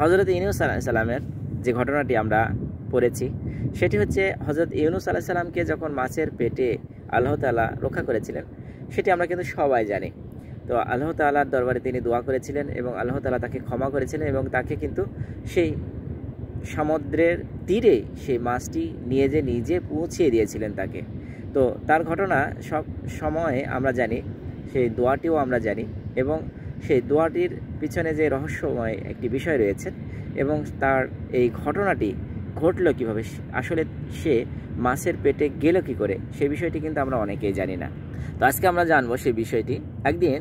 হযরত ইউনূস আলাইহিস সালামের যে ঘটনাটি আমরা পড়েছি সেটি হচ্ছে হযরত ইউনূস আলাইহিস সালামকে যখন মাছের পেটে আল্লাহ তাআলা রক্ষা করেছিলেন সেটি আমরা কিন্তু সবাই জানি। তো আল্লাহ তাআলার দরবারে তিনি দোয়া করেছিলেন এবং আল্লাহ তাআলা তাকে ক্ষমা করেছিলেন এবং তাকে কিন্তু সেই সমুদ্রের তীরে সেই মাছটি নিয়ে নিজে পৌঁছিয়ে দিয়েছিলেন তাকে। তো তার ঘটনা সব সময় আমরা জানি, সেই দোয়াটিও আমরা জানি এবং সেই দোয়াটির পিছনে যে রহস্যময় একটি বিষয় রয়েছে এবং তার এই ঘটনাটি ঘটলো কীভাবে, আসলে সে মাছের পেটে গেল কী করে, সেই বিষয়টি কিন্তু আমরা অনেকেই জানি না। তো আজকে আমরা জানবো সেই বিষয়টি। একদিন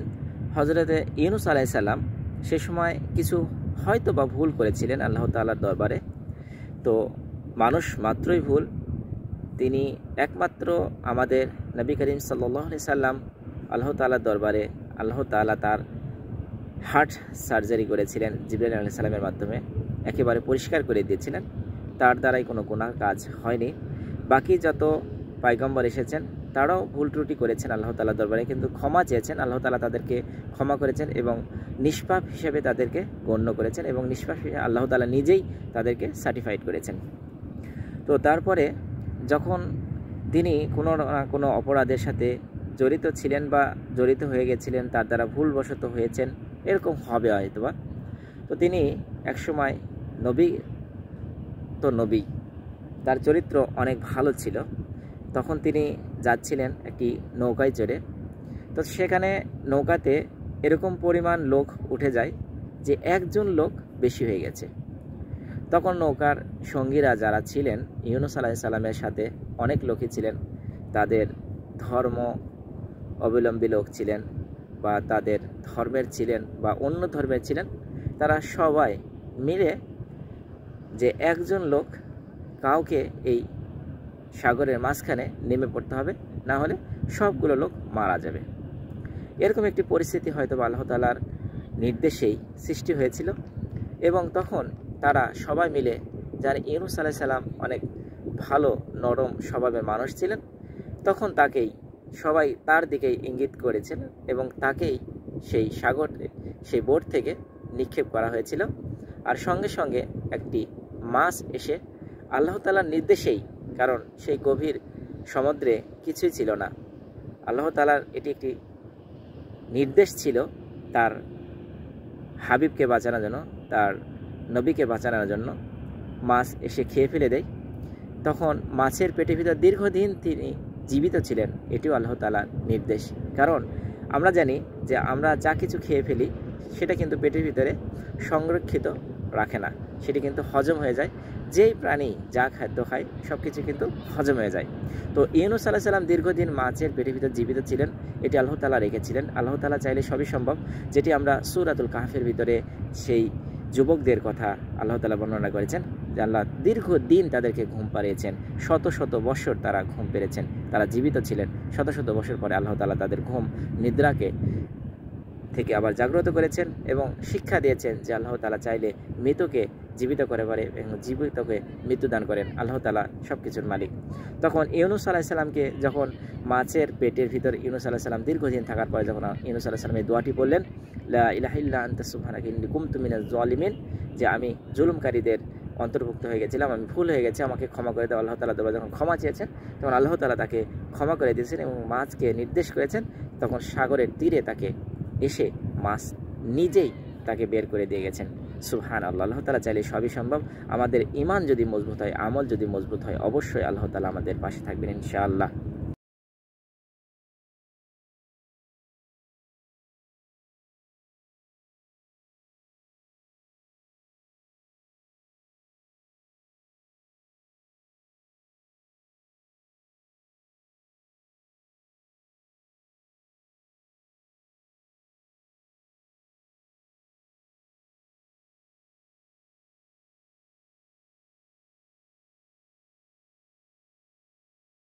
হযরতে ইউনূস আলাইহিস সালাম সে সময় কিছু হয়তো বা ভুল করেছিলেন আল্লাহ তাআলার দরবারে। তো মানুষ মাত্রই ভুল, তিনি একমাত্র আমাদের নবী করিম সাল্লাল্লাহু আলাইহি সাল্লাম আল্লাহ তাআলার দরবারে আল্লাহ তাআলা তার হার্ট সার্জারি করেছিলেন জিবরাইল আলাইহিস সালামের মাধ্যমে, একেবারে পরিষ্কার করে দিয়েছিলেন, তার দ্বারাই কোনো গুনাহ কাজ হয়নি। বাকি যত পয়গম্বর এসেছেন তারাও ভুল ত্রুটি করেছেন আল্লাহ তাআলার দরবারে, কিন্তু ক্ষমা চেয়েছেন, আল্লাহ তাআলা তাদেরকে ক্ষমা করেছেন এবং নিষ্পাপ হিসেবে তাদেরকে গণ্য করেছেন এবং নিষ্পাপ হিসেবে আল্লাহ তাআলা নিজেই তাদেরকে সার্টিফাইড করেছেন। তো তারপরে যখন তিনি কোনো না কোনো অপরাধের সাথে জড়িত ছিলেন বা জড়িত হয়ে গেছিলেন, তার দ্বারা ভুলবশত হয়েছেন, এরকম হবে হয়তোবা, তো তিনি একসময় নবী তার চরিত্র অনেক ভালো ছিল, তখন তিনি যাচ্ছিলেন একটি নৌকায় চড়ে। তো সেখানে নৌকাতে এরকম পরিমাণ লোক উঠে যায় যে একজন লোক বেশি হয়ে গেছে। তখন নৌকার সঙ্গীরা যারা ছিলেন ইউনূস আলাইহিস সালামের সাথে অনেক লোকই ছিলেন, তাদের ধর্ম অবলম্বী লোক ছিলেন বা তাদের ধর্মের ছিলেন বা অন্য ধর্মের ছিলেন, তারা সবাই মিলে যে একজন লোক কাউকে এই সাগরের মাঝখানে নেমে পড়তে হবে, না হলে সবগুলো লোক মারা যাবে। এরকম একটি পরিস্থিতি হয়তো আল্লাহ তাআলার নির্দেশেই সৃষ্টি হয়েছিল এবং তখন তারা সবাই মিলে, যার ইউনূস আলাইহিস সালাম অনেক ভালো নরম স্বভাবের মানুষ ছিলেন, তখন তাকেই সবাই তার দিকেই ইঙ্গিত করেছেন এবং তাকেই সেই সাগরে সেই বোট থেকে নিক্ষেপ করা হয়েছিল। আর সঙ্গে সঙ্গে একটি মাছ এসে আল্লাহ তাআলার নির্দেশেই, কারণ সেই গভীর সমুদ্রে কিছুই ছিল না, আল্লাহ তাআলার এটি একটি নির্দেশ ছিল তার হাবিবকে বাঁচানোর জন্য, তার নবীকে বাঁচানোর জন্য, মাছ এসে খেয়ে ফেলে দেয়। তখন মাছের পেটের ভিতর দীর্ঘদিন তিনি জীবিত ছিলেন, এটিও আল্লাহ তাআলার নির্দেশ। কারণ আমরা জানি যে আমরা যা কিছু খেয়ে ফেলি সেটা কিন্তু পেটের ভিতরে সংরক্ষিত রাখে না, সেটি কিন্তু হজম হয়ে যায়। যেই প্রাণী যা খাদ্য খায় সব কিছু কিন্তু হজম হয়ে যায়। তো ইউনূস আলাইহিস সালাম দীর্ঘদিন মাছের পেটের ভিতর জীবিত ছিলেন, এটি আল্লাহ তাআলা রেখেছিলেন। আল্লাহ তাআলা চাইলে সবই সম্ভব, যেটি আমরা সূরাতুল কাহফের ভিতরে সেই যুবকদের কথা আল্লাহ তাআলা বর্ণনা করেছেন যে আল্লাহ দীর্ঘদিন তাদেরকে ঘুম পাড়িয়েছেন, শত শত বৎসর তারা ঘুম পেরেছেন, তারা জীবিত ছিলেন। শত শত বছর পরে আল্লাহ তাআলা তাদের ঘুম নিদ্রাকে থেকে আবার জাগ্রত করেছেন এবং শিক্ষা দিয়েছেন যে আল্লাহ তাআলা চাইলে মৃতকে জীবিত করে পারে এবং জীবিতকে মৃত্যু দান করেন, আল্লাহ তাআলা সব কিছুর মালিক। তখন ইউনূস আলাইহিস সালামকে যখন মাছের পেটের ভিতর ইউনূস আলাইহিস সালাম দীর্ঘদিন থাকার পরে যখন ইউনূস আলাইহিস সালাম এই দোয়াটি বললেন, লা ইলাহা ইল্লা আনতা সুবহানাকা ইন্নী কুনতু মিনাজ জালিমিন, যে আমি জুলুমকারীদের অন্তর্ভুক্ত হয়ে গেছিলাম, আমি ভুল হয়ে গেছে, আমাকে ক্ষমা করে দাও। আল্লাহ তাআলা যখন ক্ষমা চেয়েছেন তখন আল্লাহ তাআলা তাকে ক্ষমা করে দিয়েছেন এবং মাছকে নির্দেশ করেছেন, তখন সাগরের তীরে তাকে এসে মাছ নিজেই তাকে বের করে দিয়ে গেছেন। সুবহানাল্লাহ, আল্লাহ তাআলা চাইলে সবই সম্ভব। আমাদের ঈমান যদি মজবুত হয়, আমল যদি মজবুত হয়, অবশ্যই আল্লাহ তাআলা আমাদের পাশে থাকবেন ইনশাআল্লাহ।